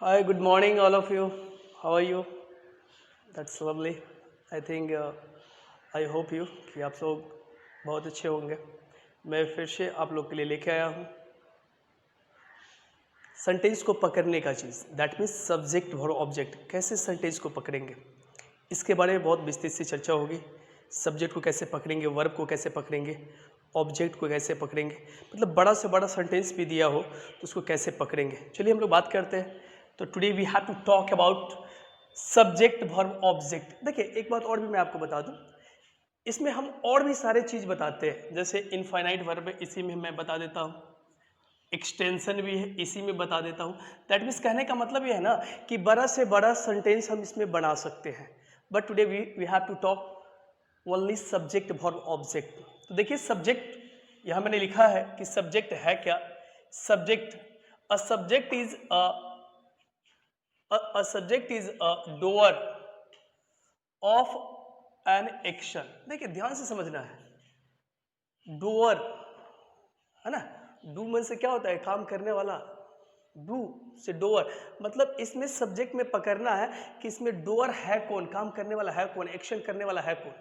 Hi, good morning, all of you. How are you? That's lovely. I think I hope you कि आप लोग बहुत अच्छे होंगे. मैं फिर से आप लोग के लिए लेके आया हूँ सेंटेंस को पकड़ने का चीज़. दैट मीन्स सब्जेक्ट और ऑब्जेक्ट. कैसे सेंटेंस को पकड़ेंगे, इसके बारे में बहुत विस्तृत से चर्चा होगी. सब्जेक्ट को कैसे पकड़ेंगे, वर्ब को कैसे पकड़ेंगे, ऑब्जेक्ट को कैसे पकड़ेंगे, मतलब बड़ा से बड़ा सेंटेंस भी दिया हो तो उसको कैसे पकड़ेंगे. चलिए हम लोग बात करते हैं. तो today we have to talk about subject verb object. देखिए एक बात और भी मैं आपको बता दूं, इसमें हम और भी सारे चीज़ बताते हैं. जैसे इनफाइनाइट वर्ब है, इसी में मैं बता देता हूँ. एक्सटेंशन भी है, इसी में बता देता हूँ. दैट मीन्स कहने का मतलब ये है ना कि बड़ा से बड़ा सेंटेंस हम इसमें बना सकते हैं. But today we have to talk only subject verb object. तो देखिए सब्जेक्ट यहाँ मैंने लिखा है कि सब्जेक्ट है क्या. Subject, a subject is a subject is a doer of an action. देखिए ध्यान से समझना है. डूअर है ना, डू मन से क्या होता है, काम करने वाला. डू से डोअर, मतलब इसमें सब्जेक्ट में पकड़ना है कि इसमें डोअर है कौन, काम करने वाला है कौन, एक्शन करने वाला है कौन.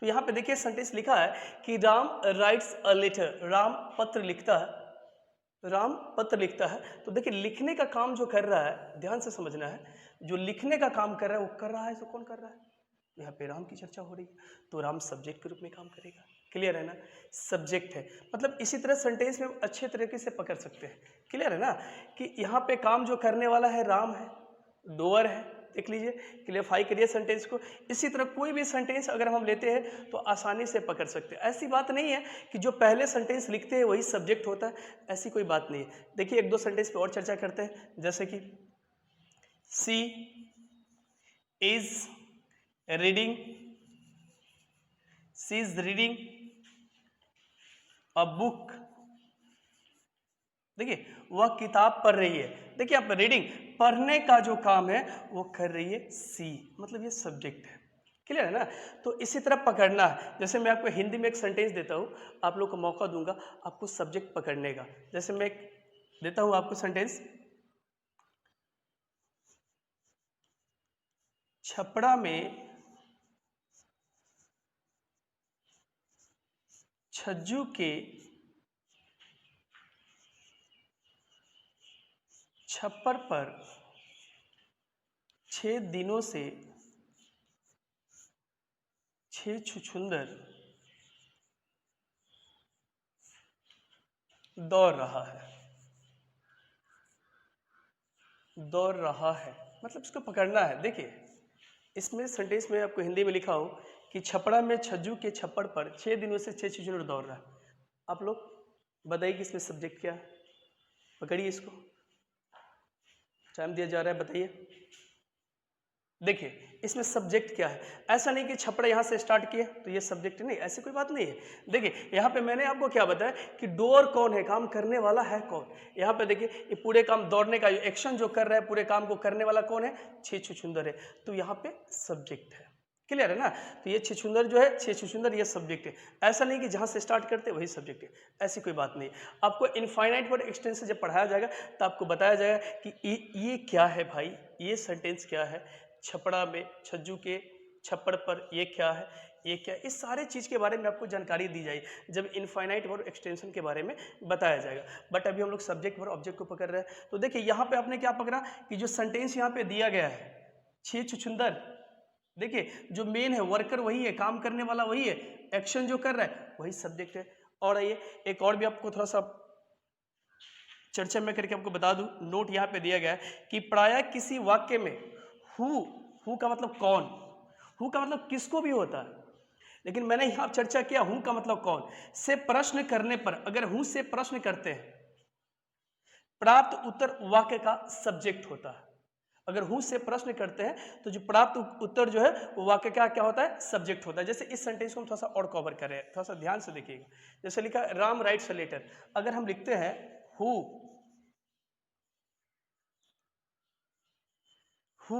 तो यहाँ पे देखिए सेंटेंस लिखा है कि Ram writes a letter. Ram पत्र लिखता है. राम पत्र लिखता है. तो देखिए लिखने का काम जो कर रहा है, ध्यान से समझना है, जो लिखने का काम कर रहा है वो कर रहा है, तो कौन कर रहा है. यहाँ पे राम की चर्चा हो रही है, तो राम सब्जेक्ट के रूप में काम करेगा. क्लियर है ना, सब्जेक्ट है. मतलब इसी तरह सेंटेंस में अच्छे तरीके से पकड़ सकते हैं. क्लियर है ना कि यहाँ पे काम जो करने वाला है राम है, डोअर है. देख लीजिए, क्लियरफाई करिए सेंटेंस को. इसी तरह कोई भी सेंटेंस अगर हम लेते हैं तो आसानी से पकड़ सकते हैं. ऐसी बात नहीं है कि जो पहले सेंटेंस लिखते हैं वही सब्जेक्ट होता है, ऐसी कोई बात नहीं है. देखिए एक दो सेंटेंस पे और चर्चा करते हैं. जैसे कि she is reading, she is reading a book. देखिए वह किताब पढ़ रही है. देखिए आप रीडिंग, पढ़ने का जो काम है वो कर रही है सी, मतलब ये सब्जेक्ट है. क्लियर है ना. तो इसी तरह पकड़ना है. जैसे मैं आपको हिंदी में एक सेंटेंस देता हूँ, आप लोग को मौका दूंगा आपको सब्जेक्ट पकड़ने का. जैसे मैं एक देता हूँ आपको सेंटेंस, छपड़ा में छज्जू के छप्पर पर 6 दिनों से 6 छुछुंदर दौड़ रहा है. दौड़ रहा है मतलब इसको पकड़ना है. देखिए इसमें सेंटेंस में आपको हिंदी में लिखा हो कि छपड़ा में छज्जू के छप्पर पर 6 दिनों से 6 छुछुंदर दौड़ रहा है. आप लोग बताइए कि इसमें सब्जेक्ट क्या है. पकड़िए इसको, टाइम दिया जा रहा है, बताइए. देखिए इसमें सब्जेक्ट क्या है. ऐसा नहीं कि छपड़ा यहाँ से स्टार्ट किया तो ये सब्जेक्ट नहीं, ऐसी कोई बात नहीं है. देखिए यहाँ पे मैंने आपको क्या बताया कि डोअर कौन है, काम करने वाला है कौन. यहाँ पे देखिए ये पूरे काम दौड़ने का एक्शन जो कर रहा है, पूरे काम को करने वाला कौन है, 6 छुछुंदर है. तो यहाँ पे सब्जेक्ट है. क्लियर है ना. तो ये छुछुंदर जो है, 6 छुछुंदर ये सब्जेक्ट है. ऐसा नहीं कि जहाँ से स्टार्ट करते वही सब्जेक्ट है, ऐसी कोई बात नहीं. आपको इनफाइनाइट वर्ड एक्सटेंशन जब पढ़ाया जाएगा तो आपको बताया जाएगा कि ये क्या है भाई, ये सेंटेंस क्या है. छपड़ा में छज्जू के छप्पर पर ये क्या है, ये क्या है, इस सारे चीज़ के बारे में आपको जानकारी दी जाएगी जब इनफाइनाइट वर्ब एक्सटेंशन के बारे में बताया जाएगा. बट अभी हम लोग सब्जेक्ट वर्ब ऑब्जेक्ट को पकड़ रहे हैं. तो देखिए यहाँ पे आपने क्या पकड़ा कि जो सेंटेंस यहाँ पे दिया गया है 6 छुछुंदर. देखिए जो मेन है, वर्कर वही है, काम करने वाला वही है, एक्शन जो कर रहा है वही सब्जेक्ट है. और ये एक और भी आपको थोड़ा सा चर्चा में करके आपको बता दूं, नोट यहाँ पे दिया गया है कि प्रायः किसी वाक्य में हु का मतलब कौन, हु का मतलब किसको भी होता है, लेकिन मैंने यहाँ चर्चा किया हु का मतलब कौन से प्रश्न करने पर. अगर हु से प्रश्न करते हैं, प्राप्त उत्तर वाक्य का सब्जेक्ट होता है. अगर हु से प्रश्न करते हैं तो जो प्राप्त उत्तर जो है वो वाक्य का क्या होता है, सब्जेक्ट होता है. जैसे इस सेंटेंस को हम थोड़ा सा और कवर करें, थोड़ा सा ध्यान से देखिएगा. जैसे लिखा है राम राइट्स अ लेटर. अगर हम लिखते हैं हु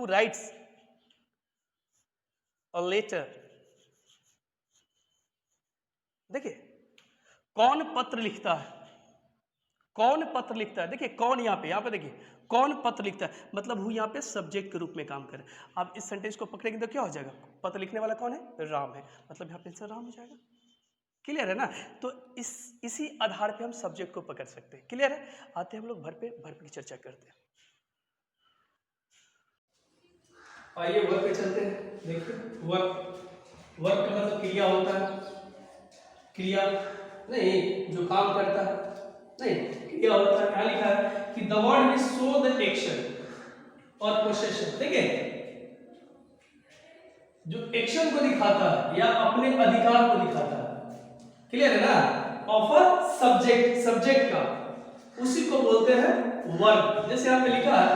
राइट्स अ लेटर. देखिए कौन पत्र लिखता है, कौन पत्र लिखता है, देखिए कौन यहाँ पे देखिए कौन पत्र लिखता है, मतलब हु यहाँ पे सब्जेक्ट के रूप में काम करे। आप इस सेंटेंस को पकड़ेंगे तो क्या हो जाएगा, पत्र लिखने वाला कौन है, राम है, मतलब यहाँ पे आंसर राम हो जाएगा। क्लियर है ना। तो इसी आधार पे हम सब्जेक्ट को पकड़ सकते हैं। क्लियर है। आते हैं हम लोग वर्ब की चर्चा करते हैं। आइए वर्ब पे चलते हैं। देखिए वर्ब का मतलब क्रिया होता है, क्रिया नहीं जो काम करता है, नहीं क्रिया होता है। क्या लिखा है कि the word will show the action और पोसेशन। देखिए जो एक्शन को दिखाता है या अपने अधिकार को दिखाता है, क्लियर है ना, ऑफ अ सब्जेक्ट का, उसी को बोलते हैं वर्ब। जैसे यहाँ पे लिखा है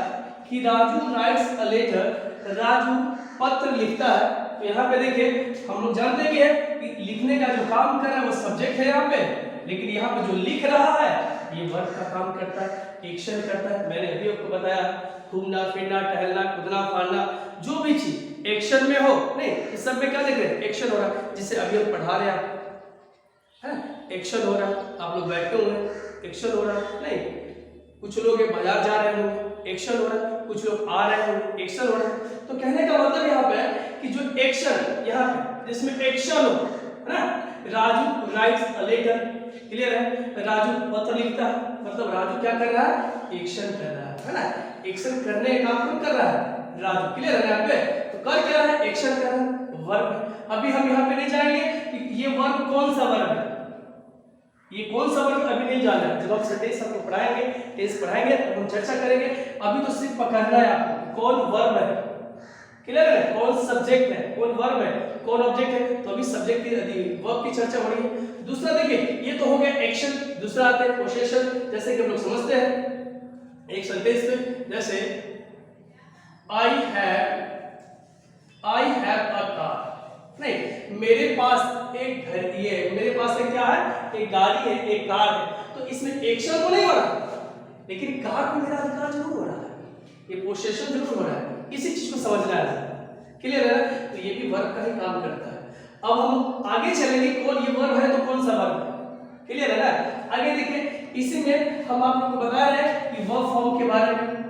कि Raju writes a letter, Raju पत्र लिखता है। तो यहाँ पे देखिए हम लोग जानते हैं कि लिखने का जो काम कर रहा है वो सब्जेक्ट है यहाँ पे, लेकिन यहाँ पे जो लिख रहा है ये वर्ब का काम करता है, एक्शन करता है। मैंने अभी आपको बताया घूमना फिरना टहलना कूदना फाड़ना जो भी चीज एक्शन में हो, नहीं इस सब में क्या देख रहे हैं, एक्शन हो रहा है। जिससे अभी हम पढ़ा रहे हैं एक्शन हो रहा है, आप लोग बैठे हुए हैं एक्शन हो रहा है, नहीं कुछ लोग बाजार जा रहे होंगे एक्शन हो रहा है, कुछ लोग आ रहे होंगे एक्शन हो रहा है। तो कहने का मतलब यहाँ पे है कि जो एक्शन यहाँ पे जिसमें एक्शन हो, है ना, Raju writes a letter, clear है, राजू पत्र लिखता है, मतलब राजू क्या कर रहा है, एक्शन कर रहा है ना, एक्शन करने का काम कौन कर रहा है, राजू। क्लियर है यहाँ पे, तो कर क्या रहा है, एक्शन कर रहा है, वर्ब। अभी हम यहाँ पे नहीं जाएंगे कि ये वर्ब कौन सा वर्ब है, ये कौन सा वर्ब अभी नहीं जाना है। जब हम सेंटेंस आपको पढ़ाएंगे, टेंस पढ़ाएंगे तो हम चर्चा करेंगे। अभी तो सिर्फ पकड़ना है आपको कौन वर्ब है, क्लियर है, कौन सब्जेक्ट है, कौन वर्ब है, कौन ऑब्जेक्ट है। तो अभी सब्जेक्ट की वर्ब की चर्चा हो रही है। दूसरा देखिए ये तो हो गया एक्शन, दूसरा आता है पोसेशन। जैसे कि हम लोग समझते हैं एक सेंटेंस में, जैसे आई हैव अ कार, नहीं मेरे पास एक घर, ये मेरे पास एक क्या है, एक गाड़ी है, एक कार है। तो इसमें एक्शन तो नहीं हो रहा, लेकिन कार पे मेरा अधिकार जरूर हो रहा है, ये पोसेशन जरूर हो रहा है। इसी चीज को समझना है, क्लियर है। तो ये भी वर्ब का ही काम करता है। अब हम आगे चलेंगे, कौन ये वर्ब है तो कौन सा वर्ब है, क्लियर है ना। आगे देखिए इसी में हम आप लोग को बता रहे हैं कि वर्ब फॉर्म के बारे में,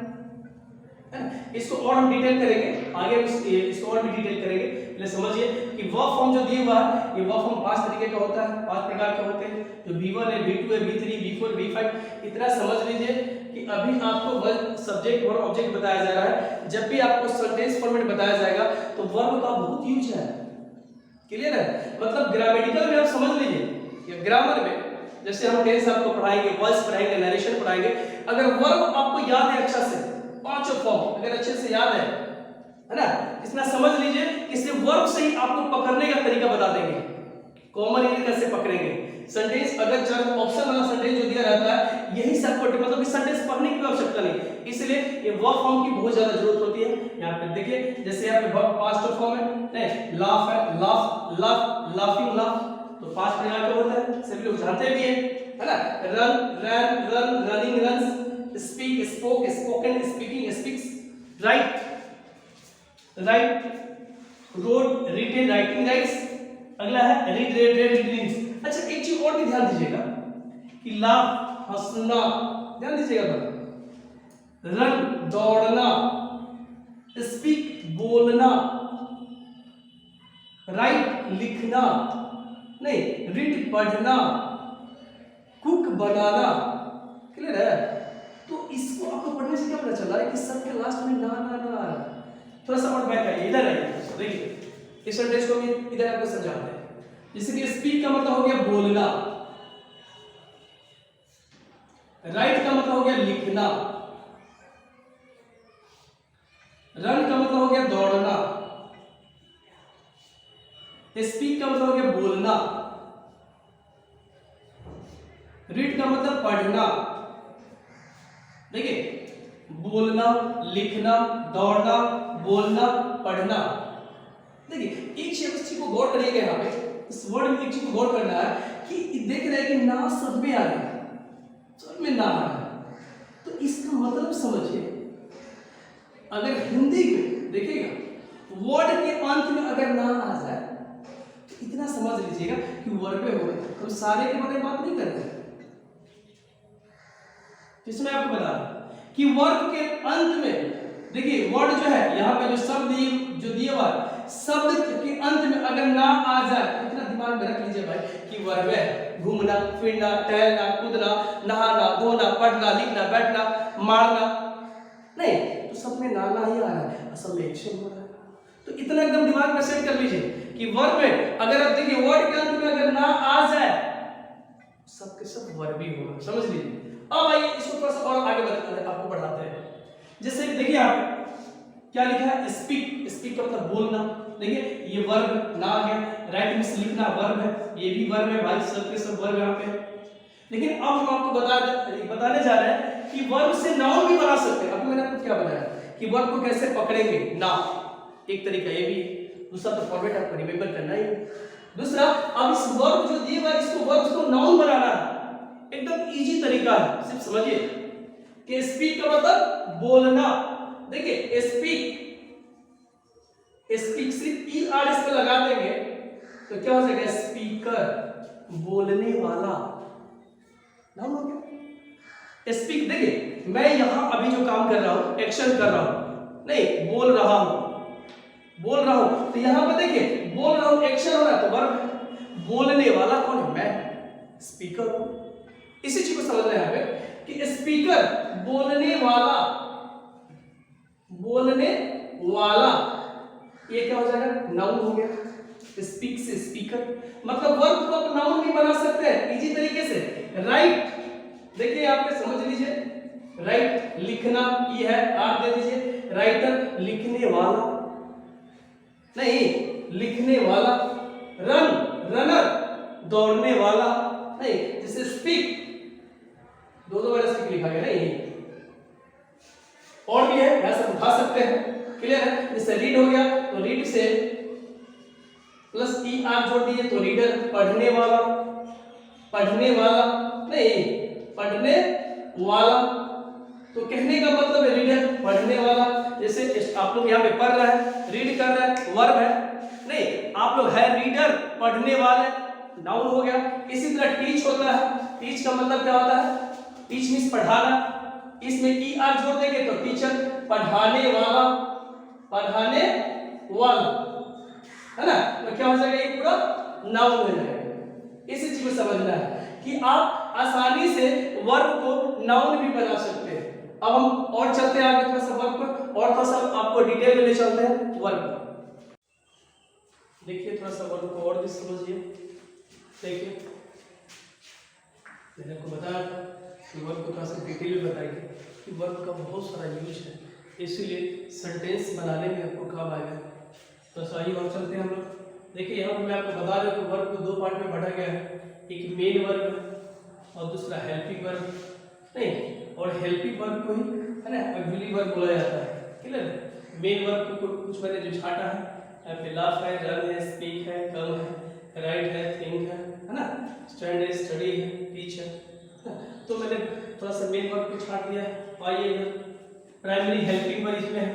इसको और हम डिटेल करेंगे आगे, इसको और भी डिटेल करेंगे। पहले समझिए कि वर्ब फॉर्म जो दिया हुआ है, ये वर्ब फॉर्म 5 तरीके का होता है, 5 प्रकार के होते हैं। जो V1 है, V2 है, V3, V4, V5। इतना समझ लीजिए कि अभी आपको वर्ब सब्जेक्ट और ऑब्जेक्ट बताया जा रहा है। जब भी आपको सेंटेंस फॉर्मेट बताया जाएगा तो वर्ब का बहुत यूज है, क्लियर है। मतलब ग्रामेटिकल में आप समझ लीजिए, ग्रामर में जैसे हम टेंस आपको पढ़ाएंगे, वॉइस पढ़ाएंगे, नरेशन पढ़ाएंगे, अगर वर्ब आपको याद है अच्छा से, 5 फॉर्म अगर अच्छे से याद है ना, इतना समझ लीजिए कि सिर्फ वर्ब से ही आपको पकड़ने का तरीका बता देंगे, कॉमन इंग्लिश कैसे पकड़ेंगे। सेंटेंस अगर चाहे ऑप्शन वाला सेंटेंस जो दिया रहता है यही सबको, मतलब इस सेंटेंस पढ़ने की आवश्यकता नहीं, इसलिए ये वर्ब फॉर्म की बहुत ज्यादा जरूरत होती है। यहाँ पे देखिए जैसे यहाँ पे वर्ब पास्ट फॉर्म है, नहीं लाफ है, लाफ लाफ लाफिंग लाफ, तो 5 प्रकार का होता है, सभी लोग जानते भी है ना। Run run run running runs, speak spoke spoken speaking speaks, write write, wrote written writing writes. अगला है रीड रेड रेड रीडिंग्स। अच्छा एक चीज और भी ध्यान दीजिएगा कि लाफ हंसना, ध्यान दीजिएगा, रन दौड़ना, स्पीक बोलना, राइट लिखना, नहीं रीड पढ़ना, कुक बनाना, क्लियर है। तो इसको आपको पढ़ने से क्या पता चल रहा है कि सबके लास्ट में ना ना ना आ रहा है। थोड़ा सा और बैक आइए, इधर आइए, देखिए इस सेंटेंस को भी इधर आपको समझाते हैं। जैसे कि स्पीक का मतलब हो गया बोलना, राइट का मतलब हो गया लिखना, रन का मतलब हो गया दौड़ना, स्पीक का मतलब हो गया बोलना, रीड का मतलब पढ़ना। देखिए बोलना, लिखना, दौड़ना, बोलना, पढ़ना। देखिए एक चीज को गौर करिएगा, यहाँ पे इस वर्ड में एक चीज को गौर करना है कि देख रहे हैं कि ना सब में आ रहा है, सब में ना आ रहा है, तो इसका मतलब समझिए। अगर हिंदी में देखिएगा वर्ड के अंत में अगर ना आ जाए तो इतना समझ लीजिएगा कि वर्ड पे हो गए। हम सारे के बारे में बात नहीं कर रहे हैं, जिसमें आपको बता रहा कि वर्ब के अंत में देखिए वर्ड जो है यहाँ पे जो शब्द जो दिए हुआ शब्द के अंत में अगर ना आ जाए, इतना दिमाग में रख लीजिए भाई कि वर्ब है घूमना, फिरना, टहलना, कूदना, नहाना, धोना, पढ़ना, लिखना, बैठना, मारना, नहीं तो सब में नाना ही आ रहा है, असल में एक्शन हो रहा है। तो इतना एकदम दिमाग में सेट कर लीजिए कि वर्ब में अगर आप देखिए वर्ड के अंत में अगर ना आ जाए सब के सब वर्ब ही होगा, समझ लीजिए। अब आइए इसको थोड़ा सा और आगे आपको बढ़ाते हैं। जैसे देखिए आप क्या लिखा है, स्पीक, स्पीक का मतलब बोलना, देखिए ये वर्ब ना आ गया, राइट मींस लिखना वर्ब है, ये भी वर्ब है भाई, सब के सब वर्ब यहाँ पे। लेकिन अब हम आपको बताने जा रहे हैं कि वर्ब से नाउन भी बना सकते हैं। अभी मैंने आपको क्या बताया कि वर्ब को कैसे पकड़ेंगे, ना एक तरीका ये भी, दूसरा तो फॉर्मेट आपको रिमेंबर करना ही है। दूसरा अब इस वर्ब जो दिए हुआ इसको वर्ब को नाउन बनाना है, एकदम इजी तरीका है, सिर्फ समझिए कि स्पीक का मतलब बोलना। देखिए स्पीक, स्पीक सिर्फ ई आर इस पे लगा देंगे तो क्या हो जाएगा, स्पीकर, बोलने वाला, नाउन हो गया। स्पीक देखिए मैं यहां अभी जो काम कर रहा हूं, एक्शन कर रहा हूं, नहीं बोल रहा हूं, बोल रहा हूं, तो यहां पर देखिए बोल रहा हूं एक्शन हो रहा है तो वर्ब, बोलने वाला कौन है, मैं, स्पीकर हूं। इसी चीज को समझना है यहाँ पे कि स्पीकर बोलने वाला, बोलने वाला, ये क्या हो जाएगा, नाउन हो गया। स्पीक से स्पीकर, मतलब वर्ब को आप नाउन भी बना सकते हैं इजी तरीके से। राइट देखिए यहाँ पे समझ लीजिए, राइट लिखना ये है, आप दे दीजिए, राइटर लिखने वाला, नहीं लिखने वाला, रन रनर दौड़ने वाला, नहीं जैसे स्पीक दो बार स्पीक लिखा गया नहीं, और भी है ऐसा उठा सकते हैं, क्लियर है। जैसे रीड हो गया तो रीड से प्लस ई आर जोड़ दीजिए तो रीडर, पढ़ने वाला, पढ़ने वाला, नहीं पढ़ने वाला, तो कहने का मतलब है रीडर, पढ़ने वाला। जैसे आप लोग यहाँ पे पढ़ रहे हैं, रीड कर रहे हैं, वर्ब है, नहीं आप लोग है रीडर, पढ़ने वाले, नाउन हो गया। इसी तरह टीच होता है, टीच का मतलब क्या होता है, टीच मींस पढ़ाना, इसमें ई आर जोड़ देंगे तो टीचर, पढ़ाने वाला, पढ़ाने वाला, है ना, तो क्या हो जाएगा, ये पूरा नाउन हो जाएगा। इसी चीज को समझना है कि आप आसानी से वर्ब को नाउन भी बना सकते हैं। अब हम और चलते हैं आगे थोड़ा सा वर्ब पर, और थोड़ा सा आपको डिटेल में ले चलते हैं वर्ब। देखिए थोड़ा सा वर्ब को और भी समझिए। देखिए मैंने आपको बताया था कि वर्ब को थोड़ा सा डिटेल में बताएंगे कि वर्ब का बहुत सारा यूज है, इसीलिए सेंटेंस बनाने में आपको काम आएगा। तो सही और चलते हैं हम लोग। देखिए यहाँ पर मैं आपको बता रहा हूँ कि वर्ब को दो पार्ट में बांटा गया है, एक मेन वर्ब और दूसरा हेल्पिंग वर्ब, नहीं और हेल्पिंग वर्ब को ही है ना ऑक्सिलरी वर्ब बोला जाता है, क्लियर। मेन वर्ब को कुछ मैंने जो छाटा है, यहाँ पे लाफ है, रन है, स्पीक है, कम है, राइट है, थिंक है ना, स्टैंड है, स्टडी है, टीच है। तो मैंने थोड़ा सा मेन वर्ब को छाट दिया। आइए प्राइमरी हेल्पिंग वर्ब इसमें है,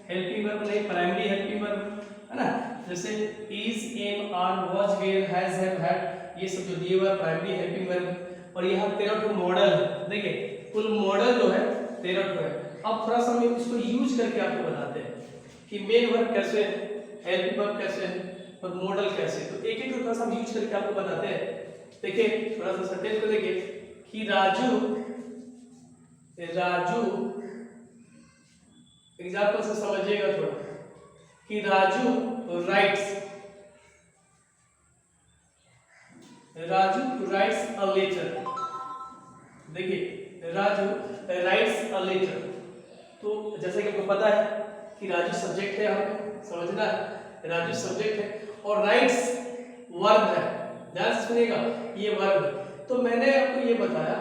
हेल्पिंग वर्ब नहीं प्राइमरी हेल्पिंग वर्ब है ना, जैसे is, am, are, was, were, has, have, had, ये सब जो दिए हुआ है प्राइमरी हेल्पिंग वर्ब। और यहाँ 13 मॉडल, देखिए कुल मॉडल जो है 13 है। अब थोड़ा सा हम इसको यूज करके आपको बताते हैं कि मेन वर्ब कैसे है, हेल्पिंग वर्ब कैसे है और मॉडल कैसे, तो एक एक थोड़ा सा हम यूज करके आपको बताते हैं। देखिए थोड़ा सा सेंटेंस को देखिए कि राजू, राजू एग्जाम्पल से समझिएगा थोड़ा कि Raju writes, Raju writes a letter. देखिए राजू राइट्स अ लेटर, तो जैसे कि आपको पता है कि राजू सब्जेक्ट है, यहाँ पे समझना है, राजू सब्जेक्ट है और राइट्स वर्ब है, ध्यान से सुनिएगा ये वर्ब है। तो मैंने आपको ये बताया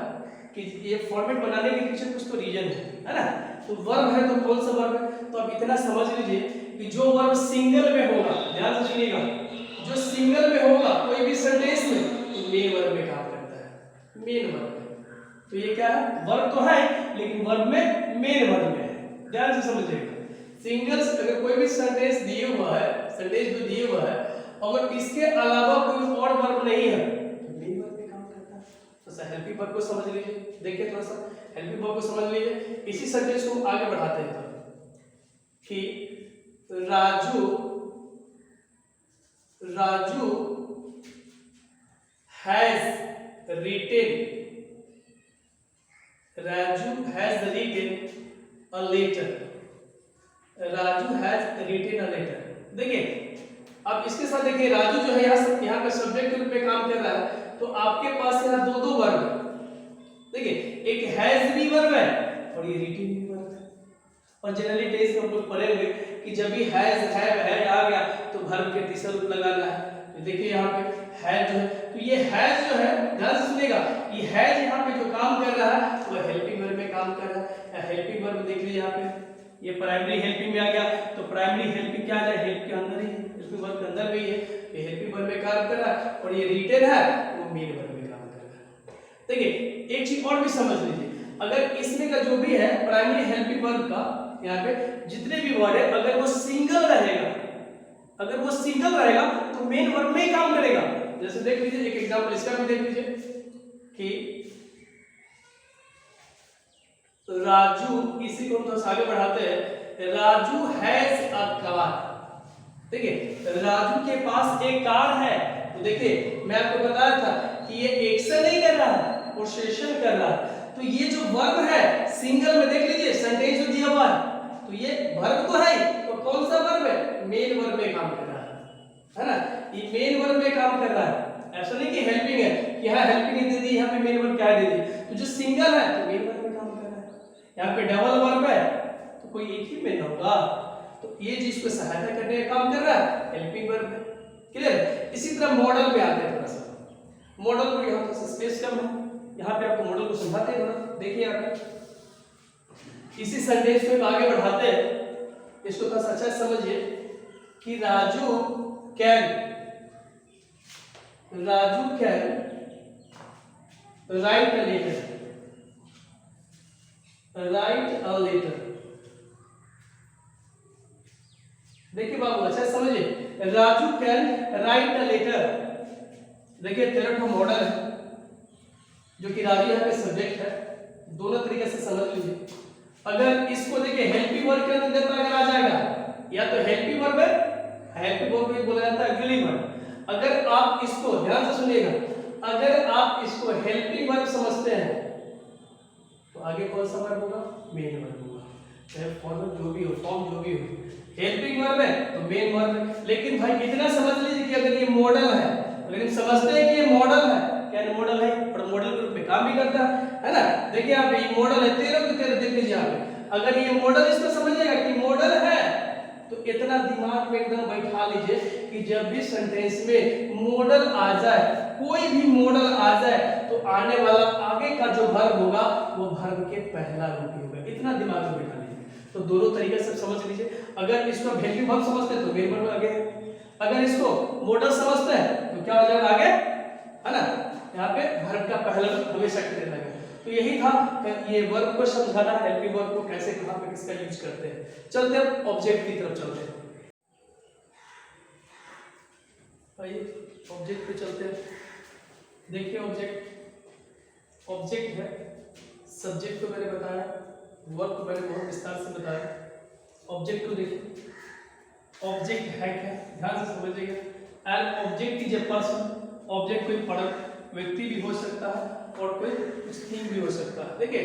कि ये फॉर्मेट बनाने के पीछे कुछ तो रीजन है ना। तो वर्ब है तो कौन सा वर्ब है, तो आप इतना समझ लीजिए कि जो वर्ब सिंगल में होगा, ध्यान से सुनिएगा, जो सिंगल में होगा कोई भी सेंटेंस में तो मेन वर्ब में काम करता है, मेन वर्ब में। तो ये क्या है, वर्ब तो है लेकिन वर्ब में मेन वर्ब में है, ध्यान से समझिएगा। सिंगल्स अगर कोई भी सेंटेंस दिए हुआ है, सेंटेंस जो दिए हुआ है, अगर इसके अलावा कोई और वर्ब नहीं है तो मेन वर्ब में काम करता है। तो सा हेल्पिंग वर्ब को समझ लीजिए। देखिए थोड़ा सा हेल्पिंग वर्ब को समझ लीजिए। इसी सेंटेंस को आगे बढ़ाते हैं कि Raju has written a letter. Raju has written a letter. देखिए अब इसके साथ देखिए राजू जो है यहाँ पे सब्जेक्ट के रूप में काम कर रहा है, तो आपके पास यहाँ दो वर्ब है। देखिए एक हैज भी वर्ब है और ये रिटेन भी वर्ब है। और जनरली टेस्ट में हम लोग पढ़े हुए कि जब भी हैज हैव हैड आ गया तो वर्ब के तीसरा रूप लगाना है। तो देखिए यहाँ पे हैज जो है, तो ये हैज जो है ध्यान से सुनिएगा, ये हैज यहाँ पे जो काम कर रहा है वो हेल्पिंग वर्ब में काम कर रहा है। हेल्पिंग वर्ब देख लीजिए यहाँ पे ये प्राइमरी हेल्पिंग में आ गया, तो प्राइमरी हेल्पिंग क्या आ जाए, हेल्प के अंदर ही है, हेल्पिंग वर्ब के अंदर भी है, ये हेल्पिंग वर्ब में काम कर रहा है। और ये रिटेन है वो मेन वर्ब में काम कर रहा है। देखिए एक चीज और भी समझ लीजिए, अगर इसमें का जो भी है प्राइमरी हेल्पिंग वर्ब का यहाँ पे जितने भी वर्ड है अगर वो सिंगल रहेगा तो मेन वर्ब में ही काम करेगा। जैसे देख लीजिए एक एग्जांपल इसका भी देख लीजिए कि राजू, इसी को हम थोड़ा आगे बढ़ाते हैं, राजू हैज अ कार। देखिए राजू के पास एक कार है। तो देखिए मैं आपको बताया था कि ये एक्शन नहीं कर रहा है, पोसेशन कर रहा है। तो ये जो वर्ब है सिंगल में देख लीजिए सेंटेंस जो दिया हुआ है, तो ये वर्ब तो है, तो कौन सा वर्ब है, मेन वर्ब में काम कर रहा है ना, ये मेन वर्ब में काम कर रहा है। ऐसा नहीं कि हेल्पिंग है कि हाँ हेल्पिंग दे दी, यहाँ पे मेन वर्ब क्या दे दी, तो जो सिंगल है तो मेन वर्ब में काम कर रहा है। यहाँ पे डबल वर्ब है तो कोई एक ही मेन होगा, तो ये चीज को सहायता करने का काम कर रहा है हेल्पिंग वर्ब है। क्लियर। इसी तरह मॉडल पे आते हैं, थोड़ा सा मॉडल को यहाँ थोड़ा सा स्पेस कम है, यहाँ पे आपको मॉडल को समझाते हैं थोड़ा। देखिए यहाँ पे इसी सेंटेंस को आगे बढ़ाते हैं, इसको थोड़ा सा अच्छा समझिए कि Raju can write a letter. देखिए बाबू अच्छा समझिए, Raju can write a letter. देखिए तेरह मॉडल है जो कि राजू यहाँ पे सब्जेक्ट है, दोनों तरीके से समझ लीजिए। अगर इसको देखिए हेल्पिंग वर्ब के अंदर देता अगर आ जाएगा, या तो हेल्पिंग वर्ब है, हेल्पिंग वर्ब भी बोला जाता है ऑक्सिलरी वर्ब। अगर आप इसको ध्यान से सुनिएगा, अगर आप इसको हेल्पिंग वर्ब समझते हैं तो आगे कौन सा वर्ब होगा, मेन वर्ब होगा। चाहे फॉर्म जो भी हो, हेल्पिंग वर्ब है तो मेन वर्ब है। लेकिन भाई इतना समझ लीजिए कि अगर ये मॉडल है, अगर हम समझते हैं कि ये मॉडल है, क्या मॉडल है और मॉडल के रूप में काम भी करता है ना। देखिए आप ये मॉडल है 13 के 13 देख लीजिए आप, अगर ये मॉडल इसको समझिएगा कि मॉडल है तो इतना दिमाग में एकदम बैठा लीजिए कि जब भी सेंटेंस में मॉडल आ जाए, कोई भी मॉडल आ जाए तो आने वाला आगे का जो वर्ब होगा वो वर्ब के पहला रूप ही होगा। इतना दिमाग में बैठा लीजिए। तो दोनों तरीके से समझ लीजिए, अगर इसको हेल्पिंग वर्ब समझते हैं तो मेन वर्ब आगे है, अगर इसको मॉडल समझते हैं तो क्या हो जाएगा आगे, है ना, यहाँ पे वर्ब का पहला रूप हमेशा क्लियर लगेगा। तो यही था ये वर्ब को समझाना, हेल्पिंग वर्ब को कैसे कहां पे किसका यूज करते हैं। चलते हैं ऑब्जेक्ट की तरफ चलते हैं, आइए ऑब्जेक्ट पे चलते हैं। देखिए ऑब्जेक्ट है, सब्जेक्ट को मैंने बताया, वर्ब को मैंने बहुत विस्तार से बताया। ऑब्जेक्ट को देखिए, ऑब्जेक्ट है क्या, ध्यान से समझिएगा। An object is a person, object कोई व्यक्ति भी हो सकता है और कोई कुछ थिंग भी हो सकता है। देखिए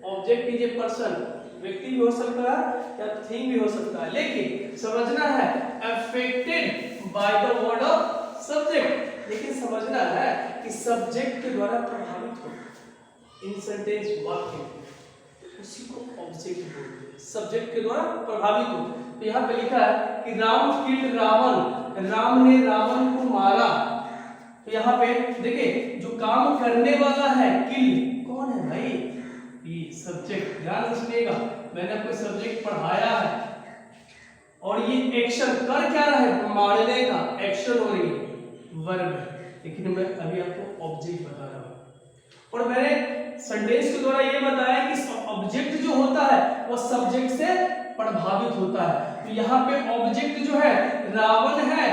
ऑब्जेक्ट इज ए पर्सन, व्यक्ति भी हो सकता है या थिंग भी हो सकता है, लेकिन समझना है affected by the word of subject. लेकिन समझना है कि सब्जेक्ट के द्वारा प्रभावित हो इन सेंटेंस वाक्य, उसी को ऑब्जेक्ट बोलते हैं, सब्जेक्ट के द्वारा प्रभावित हो। तो यहाँ पे लिखा है कि राम किल्ड रावण, राम ने रावण को मारा। तो यहाँ पे देखिए जो काम करने वाला है किल, कौन है भाई, ये सब्जेक्ट। ध्यान से सुनिएगा, मैंने आपको सब्जेक्ट पढ़ाया है और ये एक्शन कर क्या रहा है, मारने का एक्शन हो रही है, वर्ब है, लेकिन मैं अभी आपको ऑब्जेक्ट बता रहा हूँ। और मैंने सेंटेंस के द्वारा ये बताया कि ऑब्जेक्ट जो होता है वो सब्जेक्ट से प्रभावित होता है। तो यहाँ पे ऑब्जेक्ट जो है रावण है।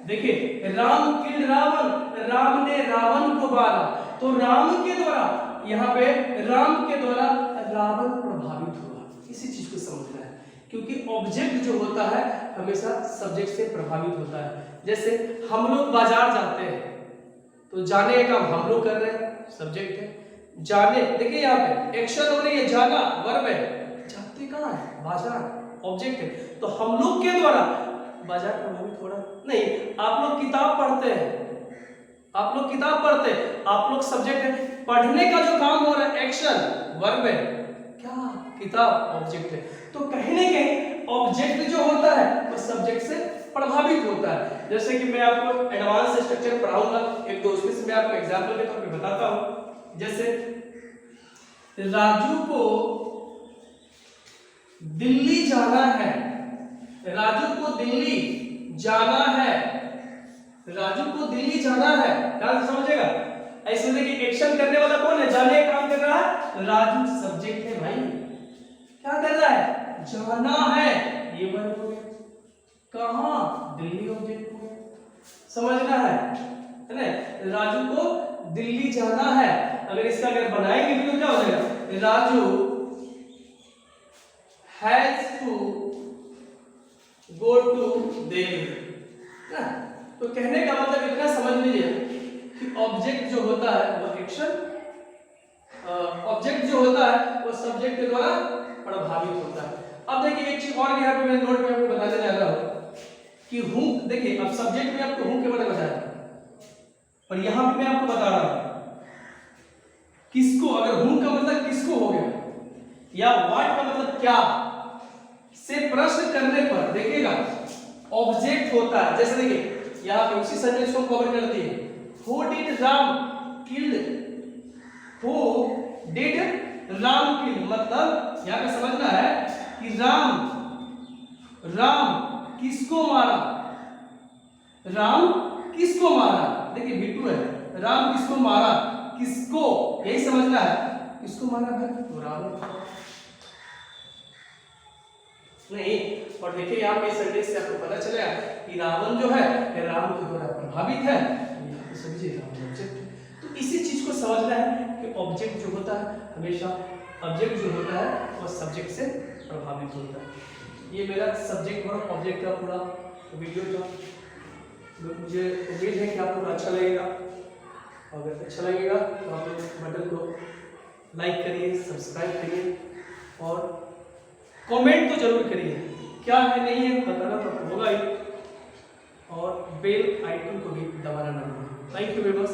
देखिए राम किल्ड रावण, राम ने रावण को मारा। तो राम के द्वारा, यहाँ पे राम के द्वारा रावण प्रभावित हुआ। इसी चीज को समझना है, क्योंकि ऑब्जेक्ट जो होता है हमेशा सब्जेक्ट से प्रभावित होता है। जैसे हम लोग बाजार जाते हैं, तो जाने का काम हम लोग कर रहे हैं, सब्जेक्ट है। जाने, देखिए यहाँ पे एक्शन हो रही है, जाना वर्ब है, जाते कहाँ है, बाजार, ऑब्जेक्ट है। तो हम लोग के द्वारा बाजार प्रभावित हो रहा नहीं। आप लोग किताब पढ़ते हैं, आप लोग किताब पढ़ते हैं, आप लोग सब्जेक्ट है। पढ़ने का जो काम हो रहा है एक्शन वर्ब है, क्या, किताब ऑब्जेक्ट है। तो कहीं ना कहीं ऑब्जेक्ट जो होता है वो सब्जेक्ट से प्रभावित होता है। जैसे कि मैं आपको एडवांस स्ट्रक्चर पढ़ाऊंगा एक दो, उसमें से मैं आपको एग्जांपल के तौर पे बताता हूं। जैसे राजू को दिल्ली जाना है, राजू को दिल्ली जाना है, राजू को दिल्ली जाना है, ध्यान से समझिएगा। ऐसे देखिए एक्शन करने वाला कौन है, जाने का काम कर रहा है राजू, सब्जेक्ट है भाई, क्या कर रहा है, जाना है, ये वर्ब हो गया। कहां, दिल्ली ऑब्जेक्ट हो गया, समझना है ना। राजू को दिल्ली जाना है, अगर इसका अगर बनाएंगे तो क्या हो जाएगा, Raju has to go to Delhi ना। तो कहने का मतलब इतना समझ लीजिए कि ऑब्जेक्ट जो होता है वो एक्शन, ऑब्जेक्ट जो होता है वो सब्जेक्ट के द्वारा प्रभावित होता है। अब देखिए एक चीज और यहाँ पे मैं नोट में आपको बताने जा रहा हूँ कि हूं, देखिए अब सब्जेक्ट में आपको हूं के बारे में बताया, और यहां पे मैं आपको बता रहा हूं किसको, अगर हूं का मतलब किसको हो गया, या व्हाट का मतलब क्या, से प्रश्न करने पर देखिएगा ऑब्जेक्ट होता है। जैसे देखिए यहाँ पे उसी सेंटेंस को कवर करती है, who did Ram killed, who did Ram kill, मतलब यहाँ पे समझना है कि राम किसको मारा, राम किसको मारा, देखिए बिट्टू है, राम किसको मारा, किसको, यही समझना है, किसको मारा भाई, तो रावण नहीं। और देखिए यहाँ पे सेंटेंस से आपको पता चलेगा कि रावण जो है राम के द्वारा प्रभावित है, यहाँ पे समझिए रावण ऑब्जेक्ट है। तो इसी चीज को समझना है कि ऑब्जेक्ट जो होता है हमेशा, ऑब्जेक्ट जो होता है वो सब्जेक्ट से प्रभावित होता है। ये मेरा सब्जेक्ट और ऑब्जेक्ट का पूरा वीडियो था। मुझे उम्मीद है कि आपको अच्छा लगेगा, अगर अच्छा लगेगा तो आप बटन को लाइक करिए, सब्सक्राइब करिए और कमेंट तो जरूर करिए, क्या है नहीं है बताना तो होगा ही, और बेल आइकन को भी दबाना ना भूलिए। Thank you very much.